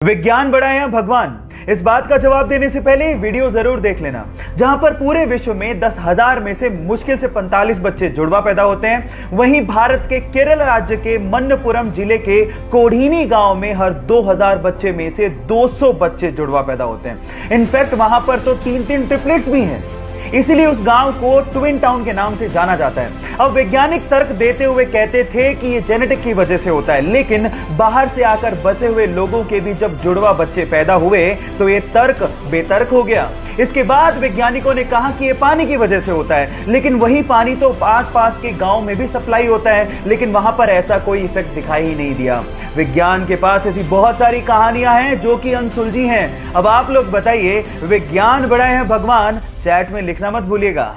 विज्ञान बड़ा है या भगवान, इस बात का जवाब देने से पहले वीडियो जरूर देख लेना, जहां पर पूरे विश्व में 10,000 में से मुश्किल से 45 बच्चे जुड़वा पैदा होते हैं। वहीं भारत के केरल राज्य के मन्नपुरम जिले के कोढ़ीनी गांव में हर 2000 बच्चे में से 200 बच्चे जुड़वा पैदा होते हैं। इनफैक्ट वहां पर तो 3-3 ट्रिपलेट्स भी हैं। इसीलिए उस गांव को ट्विन टाउन के नाम से जाना जाता है। अब वैज्ञानिक तर्क देते हुए कहते थे कि ये जेनेटिक की वजह से होता है, लेकिन बाहर से आकर बसे हुए लोगों के भी जब जुड़वा बच्चे पैदा हुए तो ये तर्क बेतर्क हो गया। इसके बाद वैज्ञानिकों ने कहा कि ये पानी की वजह से होता है, लेकिन वही पानी तो आसपास के गांव में भी सप्लाई होता है, लेकिन वहां पर ऐसा कोई इफेक्ट दिखाई ही नहीं दिया। विज्ञान के पास ऐसी बहुत सारी कहानियां हैं जो कि अनसुलझी हैं। अब आप लोग बताइए, विज्ञान बड़ा है भगवान? चैट में लिखना मत भूलिएगा।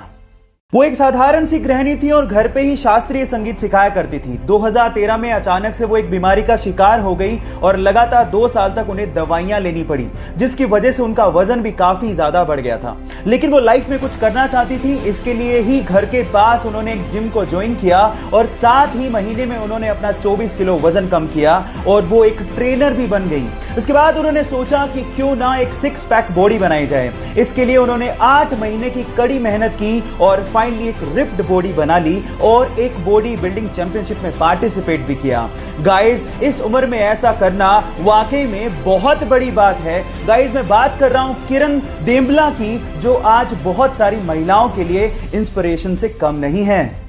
वो एक साधारण सी गृहिणी थी और घर पे ही शास्त्रीय संगीत सिखाया करती थी। 2013 में अचानक से वो एक बीमारी का शिकार हो गई और लगातार 2 साल तक उन्हें दवाइयां लेनी पड़ी, जिसकी वजह से उनका वजन भी काफी ज्यादा बढ़ गया था। लेकिन वो लाइफ में कुछ करना चाहती थी, इसके लिए ही घर के पास उन्होंने एक जिम को ज्वाइन किया और साथ ही महीने में उन्होंने अपना 24 किलो वजन कम किया और वो एक ट्रेनर भी बन गई। उसके बाद उन्होंने सोचा कि क्यों ना एक 6 पैक बॉडी बनाई जाए। इसके लिए उन्होंने 8 महीने की कड़ी मेहनत की और फाइनली एक रिप्ड बॉडी बना ली और एक बॉडी बिल्डिंग चैंपियनशिप में पार्टिसिपेट भी किया। गाइस, इस उम्र में ऐसा करना वाकई में बहुत बड़ी बात है। गाइस, मैं बात कर रहा हूं किरण देम्बला की, जो आज बहुत सारी महिलाओं के लिए इंस्पिरेशन से कम नहीं है।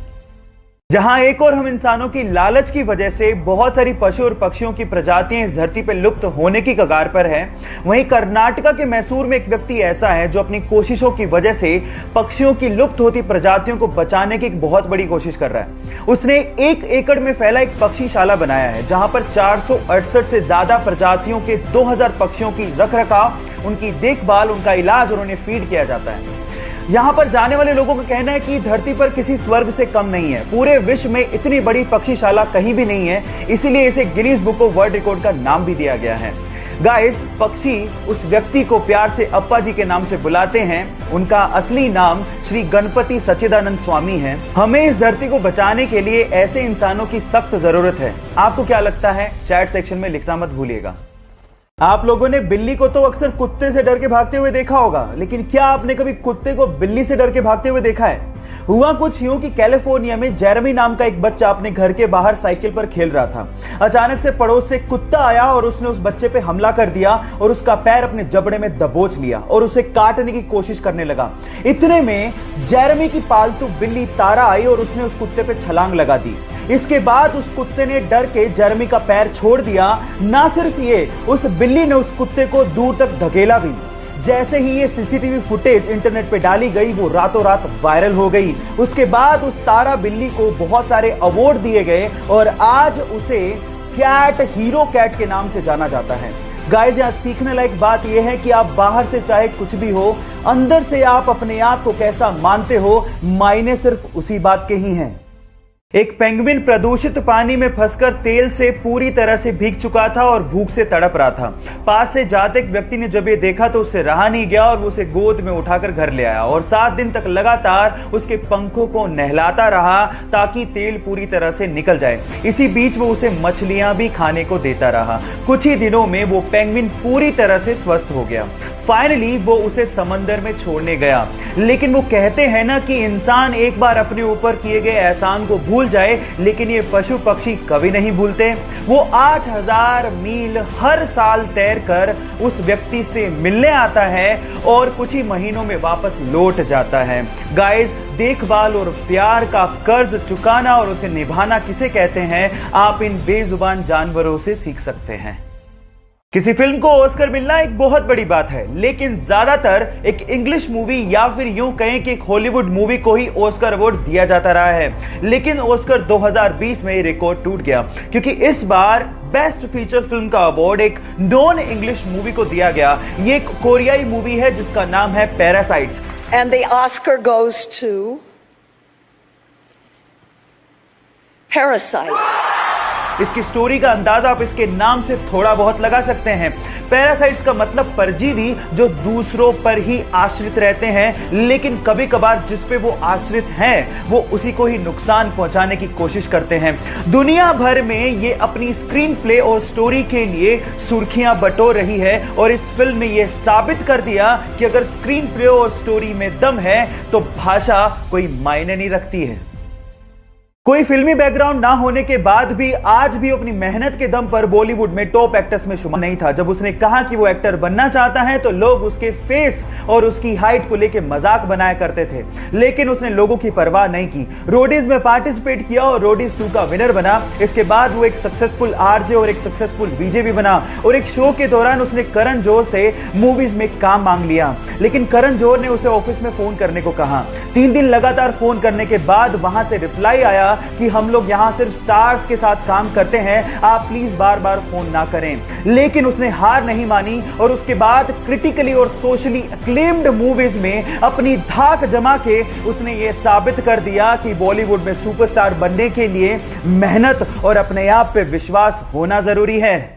जहां एक और हम इंसानों की लालच की वजह से बहुत सारी पशु और पक्षियों की प्रजातियां इस धरती पर लुप्त होने की कगार पर है, वहीं कर्नाटका के मैसूर में एक व्यक्ति ऐसा है जो अपनी कोशिशों की वजह से पक्षियों की लुप्त होती प्रजातियों को बचाने की एक बहुत बड़ी कोशिश कर रहा है। उसने 1 एकड़ में फैला एक पक्षीशाला बनाया है, जहां पर 468 से ज्यादा प्रजातियों के 2000 पक्षियों की रखरखाव, उनकी देखभाल, उनका इलाज और उन्हें फीड किया जाता है। यहां पर जाने वाले लोगों का कहना है कि धरती पर किसी स्वर्ग से कम नहीं है। पूरे विश्व में इतनी बड़ी पक्षीशाला कहीं भी नहीं है, इसीलिए इसे Guinness book of world record का नाम भी दिया गया है। गाइस, पक्षी उस व्यक्ति को प्यार से अप्पा जी के नाम से बुलाते हैं। उनका असली नाम श्री गणपति सच्चिदानंद स्वामी है। हमें इस धरती को बचाने के लिए ऐसे इंसानों की सख्त जरूरत है। आपको क्या लगता है? चैट सेक्शन में लिखना मत भूलिएगा। आप लोगों ने बिल्ली को तो अक्सर कुत्ते से डर के भागते हुए देखा होगा, लेकिन क्या आपने कभी कुत्ते को बिल्ली से डर के भागते हुए देखा है? हुआ कुछ यूं कि कैलिफोर्निया में जेरेमी नाम का एक बच्चा अपने घर के बाहर साइकिल पर खेल रहा था। अचानक से पड़ोस से कुत्ता आया और उसने उस बच्चे पे हमला कर दिया और उसका पैर अपने जबड़े में दबोच लिया और उसे काटने की कोशिश करने लगा। इतने में जेरेमी की पालतू बिल्ली तारा आई और उसने उस कुत्ते पे छलांग लगा दी। इसके बाद उस कुत्ते ने डर के जेरेमी का पैर छोड़ दिया। ना सिर्फ ये, उस बिल्ली ने उस कुत्ते को दूर तक धकेला भी। जैसे ही ये सीसीटीवी फुटेज इंटरनेट पे डाली गई, वो रातों रात वायरल हो गई। उसके बाद उस तारा बिल्ली को बहुत सारे अवार्ड दिए गए और आज उसे कैट हीरो कैट के नाम से जाना जाता है। गाइस, यहां सीखने लायक बात यह है कि आप बाहर से चाहे कुछ भी हो, अंदर से आप अपने आप को कैसा मानते हो, मायने सिर्फ उसी बात के ही हैं। एक पेंगुइन प्रदूषित पानी में फंसकर तेल से पूरी तरह से भीग चुका था और भूख से तड़प रहा था। पास से जाते एक व्यक्ति ने जब ये देखा तो उससे रहा नहीं गया और वो उसे गोद में उठाकर घर ले आया और 7 दिन तक लगातार उसके पंखों को नहलाता रहा ताकि तेल पूरी तरह से निकल जाए। इसी बीच वो उसे मछलियां भी खाने को देता रहा। कुछ ही दिनों में वो पेंगुइन पूरी तरह से स्वस्थ हो गया। फाइनली वो उसे समंदर में छोड़ने गया। लेकिन वो कहते हैं ना कि इंसान एक बार अपने ऊपर किए गए एहसान को भूल जाए, लेकिन ये पशु पक्षी कभी नहीं भूलते। वो 8000 मील हर साल तैरकर उस व्यक्ति से मिलने आता है और कुछ ही महीनों में वापस लौट जाता है। गाइस, देखभाल और प्यार का कर्ज चुकाना और उसे निभाना किसे कहते हैं, आप इन बेजुबान जानवरों से सीख सकते हैं। किसी फिल्म को ऑस्कर मिलना एक बहुत बड़ी बात है, लेकिन ज्यादातर एक इंग्लिश मूवी या फिर यूं कहें कि एक हॉलीवुड मूवी को ही ऑस्कर अवार्ड दिया जाता रहा है। लेकिन ऑस्कर 2020 में रिकॉर्ड टूट गया, क्योंकि इस बार बेस्ट फीचर फिल्म का अवार्ड एक नॉन इंग्लिश मूवी को दिया गया। ये एक कोरियाई मूवी है जिसका नाम है parasites. And the Oscar goes to parasite. इसकी स्टोरी का अंदाजा आप इसके नाम से थोड़ा बहुत लगा सकते हैं। पैरासाइट्स का मतलब परजीवी जो दूसरों पर ही आश्रित रहते हैं, लेकिन कभी कभार जिस पे वो आश्रित हैं वो उसी को ही नुकसान पहुंचाने की कोशिश करते हैं। दुनिया भर में ये अपनी स्क्रीन प्ले और स्टोरी के लिए सुर्खियां बटोर रही है और इस फिल्म में ये साबित कर दिया कि अगर स्क्रीन प्ले और स्टोरी में दम है तो भाषा कोई मायने नहीं रखती है। कोई फिल्मी बैकग्राउंड ना होने के बाद भी आज भी अपनी मेहनत के दम पर बॉलीवुड में टॉप एक्टर्स में शुमार नहीं था। जब उसने कहा कि वो एक्टर बनना चाहता है तो लोग उसके फेस और उसकी हाइट को लेकर मजाक बनाया करते थे, लेकिन उसने लोगों की परवाह नहीं की। रोडीज में पार्टिसिपेट किया और रोडीज 2 का विनर बना। इसके बाद वो एक सक्सेसफुल आरजे और एक सक्सेसफुल वीजे भी बना और एक शो के दौरान उसने करण जौहर से मूवीज में काम मांग लिया, लेकिन करण जौहर ने उसे ऑफिस में फोन करने को कहा। 3 दिन लगातार फोन करने के बाद वहां से रिप्लाई आया कि हम लोग यहां सिर्फ स्टार्स के साथ काम करते हैं, आप प्लीज बार बार फोन ना करें। लेकिन उसने हार नहीं मानी और उसके बाद क्रिटिकली और सोशली एक्लेम्ड मूवीज में अपनी धाक जमा के उसने यह साबित कर दिया कि बॉलीवुड में सुपरस्टार बनने के लिए मेहनत और अपने आप पे विश्वास होना जरूरी है।